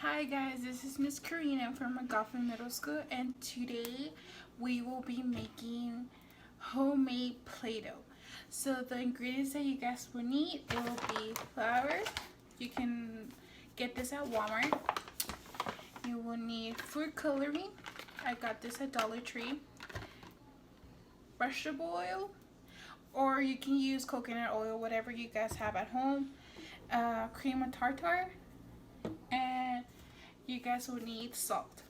Hi guys, this is Miss Karina from Magoffin Middle School, and today we will be making homemade Play-Doh. So the ingredients that you guys will need, it will be flour. You can get this at Walmart. You will need food coloring. I got this at Dollar Tree. Vegetable oil, or you can use coconut oil, whatever you guys have at home. Cream of tartar, and you guys will need salt,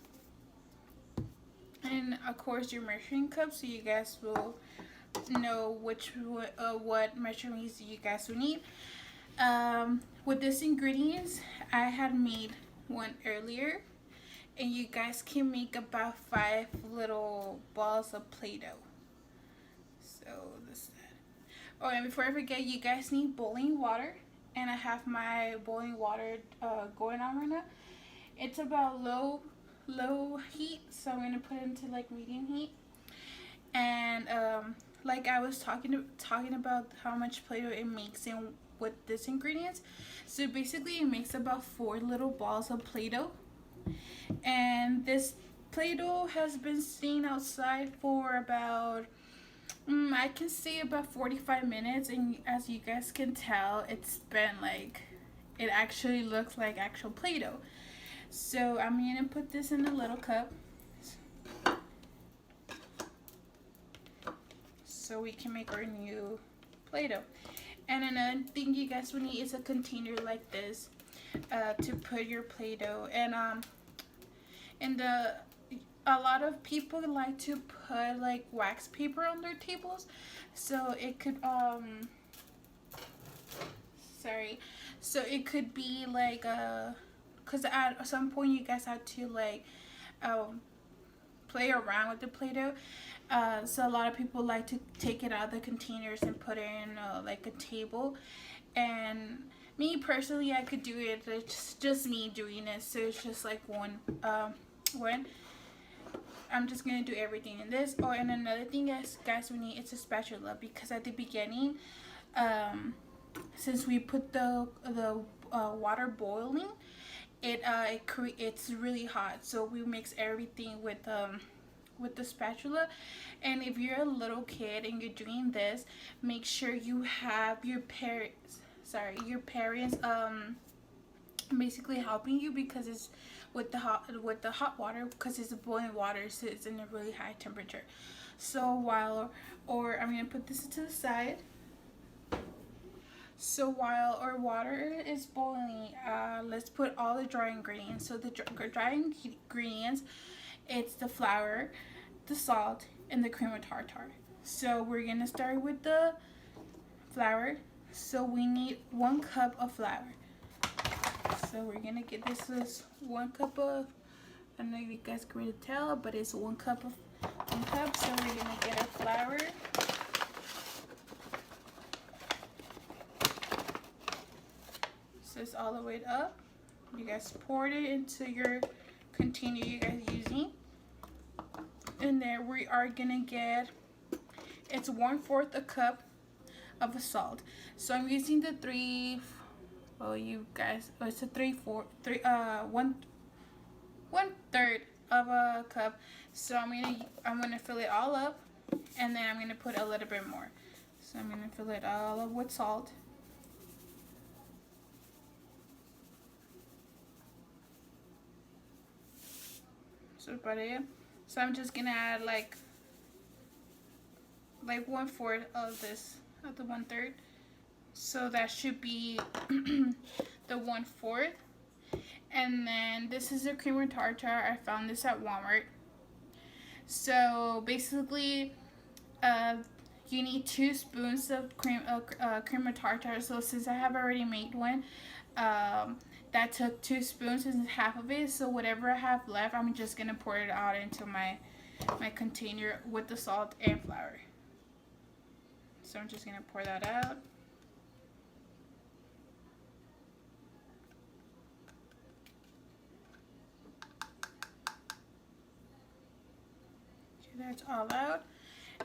and of course your measuring cup, so you guys will know what measurements you guys will need. With these ingredients, I had made one earlier, and you guys can make about 5 little balls of Play-Doh. So this. Oh, and before I forget, you guys need boiling water, and I have my boiling water going on right now. It's about low heat, so I'm gonna put it into like medium heat. And like I was talking about how much Play-Doh it makes in with this ingredients. So basically, it makes about 4 little balls of Play-Doh, and this Play-Doh has been sitting outside for about I can say about 45 minutes, and as you guys can tell, it's been like, it actually looks like actual Play-Doh. So I'm gonna put this in a little cup so we can make our new Play-Doh. And another thing you guys will need is a container like this to put your Play-Doh. And a lot of people like to put like wax paper on their tables, so it could so it could be like because at some point you guys had to like play around with the Play-Doh. So a lot of people like to take it out of the containers and put it in like a table. And me personally, I could do it. It's just me doing it. So it's just like one. I'm just gonna do everything in this. Oh, and another thing, guys, we need is a spatula, because at the beginning, since we put the water boiling, it's really hot. So we mix everything with the spatula. And if you're a little kid and you're doing this, make sure you have your parents basically helping you, because it's with the hot water, because it's boiling water, so it's in a really high temperature. So I'm gonna put this to the side. So while our water is boiling, let's put all the dry ingredients. So the dry ingredients, it's the flour, the salt, and the cream of tartar. So we're gonna start with the flour. So we need 1 cup of flour. So we're gonna get this is 1 cup of, I don't know if you guys can really tell, but it's 1 cup. So we're gonna get our flour. So it's all the way up. You guys poured it into your container you guys using. And then we are gonna get, it's 1/4 a cup of salt. So I'm using the it's a 1/3 of a cup. So I'm gonna fill it all up, and then I'm gonna put a little bit more. So I'm gonna fill it all up with salt. So about it. So I'm just gonna add like 1/4 of this, of the 1/3. So that should be the 1/4. And then this is a cream of tartar. I found this at Walmart. So basically, you need 2 spoons of cream of tartar. So since I have already made one, that took 2 spoons and half of it. So whatever I have left, I'm just gonna pour it out into my container with the salt and flour. So I'm just gonna pour that out. That's all out.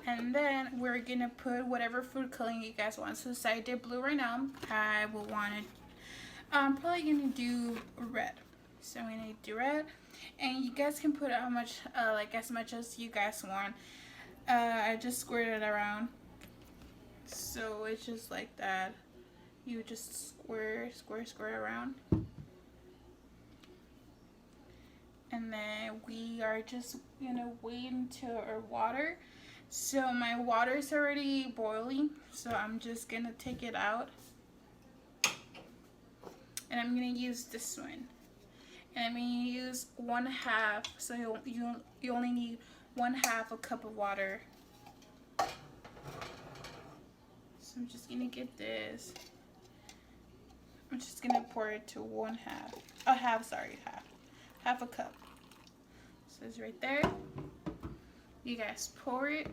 And then we're gonna put whatever food coloring you guys want. So since I did blue right now, I will want it, I'm probably gonna do red. So I'm gonna do red, and you guys can put how much, like as much as you guys want. I just squared it around, so it's just like that. You just square, square, square around, and then we are just gonna wait until our water. So my water is already boiling, so I'm just gonna take it out, and I'm gonna use this one. And I'm going to use 1/2, so you only need 1/2 a cup of water. So I'm just going to get this. I'm just going to pour it to 1/2. Half a cup. So it's right there. You guys pour it.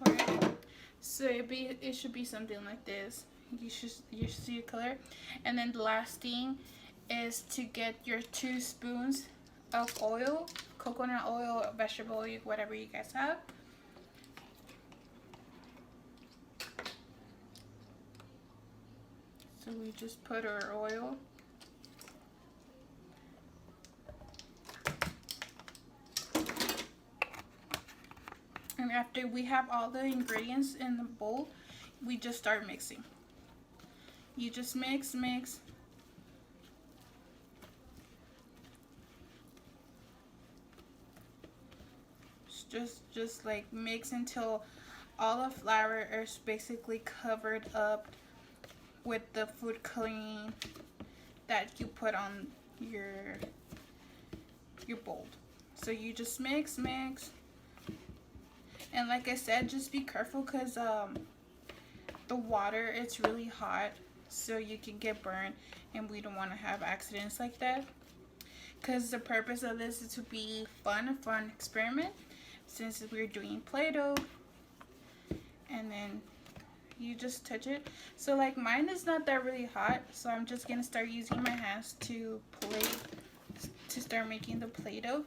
Pour it. So it should be something like this. You should see the color. And then the last thing is to get your 2 spoons of oil, coconut oil, vegetable oil, whatever you guys have. So we just put our oil. And after we have all the ingredients in the bowl, we just start mixing. You just mix. Just like mix until all the flour is basically covered up with the food coloring that you put on your bowl. So you just mix. And like I said, just be careful because the water, it's really hot, so you can get burned, and we don't want to have accidents like that. Because the purpose of this is to be a fun experiment, since we're doing Play-Doh. And then you just touch it. So like mine is not that really hot, so I'm just gonna start using my hands to start making the Play-Doh.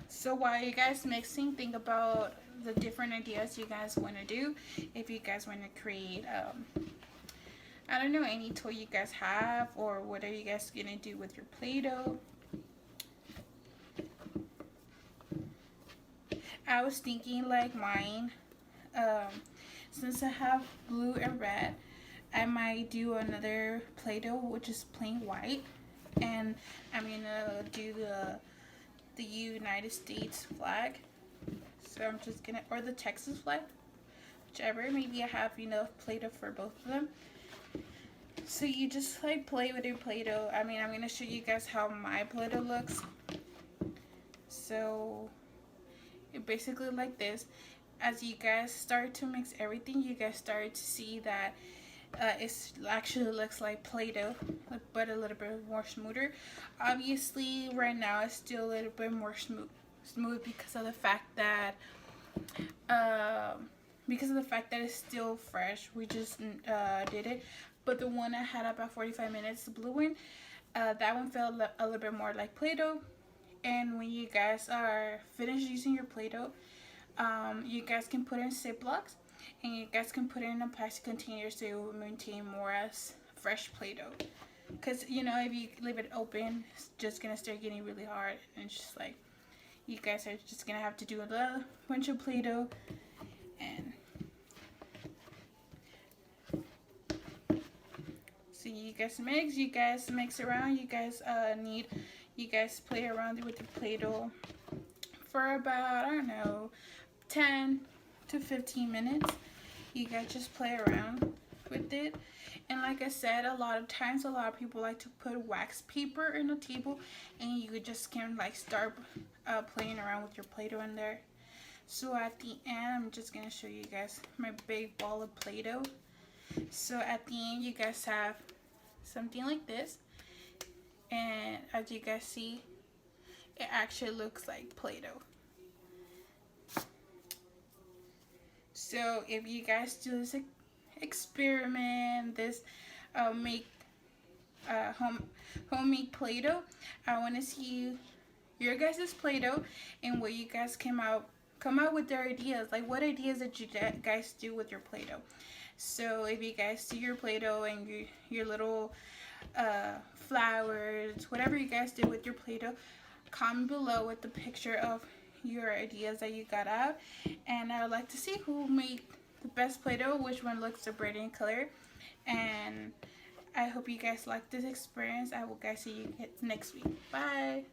So while you guys mixing, think about the different ideas you guys want to do. If you guys want to create, I don't know, any toy you guys have, or what are you guys gonna do with your Play-Doh? I was thinking like mine, since I have blue and red, I might do another Play-Doh which is plain white, and I'm gonna do the United States flag. So I'm just gonna, or the Texas flag, whichever. Maybe I have enough Play-Doh for both of them. So you just like play with your Play-Doh. I mean, I'm gonna show you guys how my Play-Doh looks. So it basically like this. As you guys start to mix everything, you guys start to see that it actually looks like Play-Doh, but a little bit more smoother. Obviously, right now it's still a little bit more smooth because of the fact that it's still fresh. We just did it. But the one I had about 45 minutes, the blue one, that one felt a little bit more like Play-Doh. And when you guys are finished using your Play-Doh, you guys can put in Ziplocs, and you guys can put it in a plastic container so it will maintain more as fresh Play-Doh. Because, you know, if you leave it open, it's just going to start getting really hard. And it's just like, you guys are just going to have to do a bunch of Play-Doh. And so you guys mix around. You guys play around with the Play-Doh for about, I don't know, 10 to 15 minutes. You guys just play around with it. And like I said, a lot of times, a lot of people like to put wax paper in the table, and you just can like start playing around with your Play-Doh in there. So at the end, I'm just gonna show you guys my big ball of Play-Doh. So at the end, you guys have something like this, and as you guys see, it actually looks like Play-Doh. So if you guys do this experiment, this make homemade Play-Doh, I want to see your guys' Play-Doh and what you guys come out with their ideas. Like, what ideas did you guys do with your Play-Doh? So if you guys see your Play-Doh and your little flowers, whatever you guys did with your Play-Doh, comment below with the picture of your ideas that you got out. And I would like to see who made the best Play-Doh, which one looks the bright in color. And I hope you guys like this experience. I will guys see you next week. Bye.